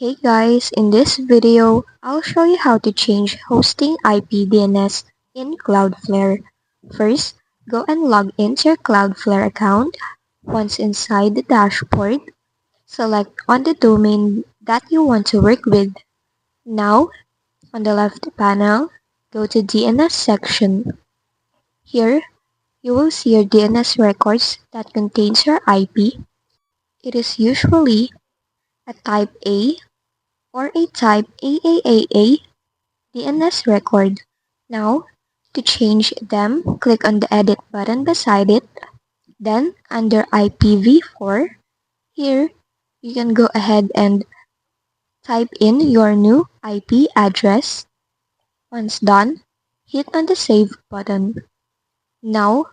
Hey guys, in this video, I'll show you how to change hosting IP DNS in Cloudflare. First, go and log into your Cloudflare account. Once inside the dashboard, select on the domain that you want to work with. Now, on the left panel, go to DNS section. Here, you will see your DNS records that contains your IP. It is usually a type A or a type AAAA DNS record. Now, to change them, click on the Edit button beside it. Then, under IPv4, here, you can go ahead and type in your new IP address. Once done, hit on the Save button. Now,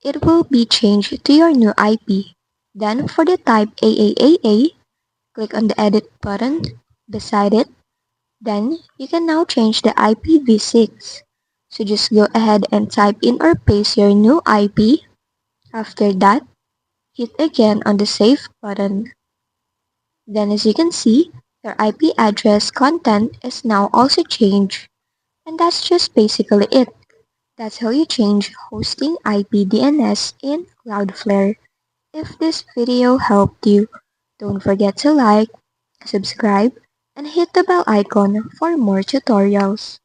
it will be changed to your new IP. Then, for the type AAAA, click on the Edit button beside it. Then, you can now change the IPv6. So just go ahead and type in or paste your new IP. After that, hit again on the Save button. Then as you can see, your IP address content is now also changed. And that's just basically it. That's how you change hosting IP DNS in Cloudflare. If this video helped you, don't forget to like, subscribe, and hit the bell icon for more tutorials.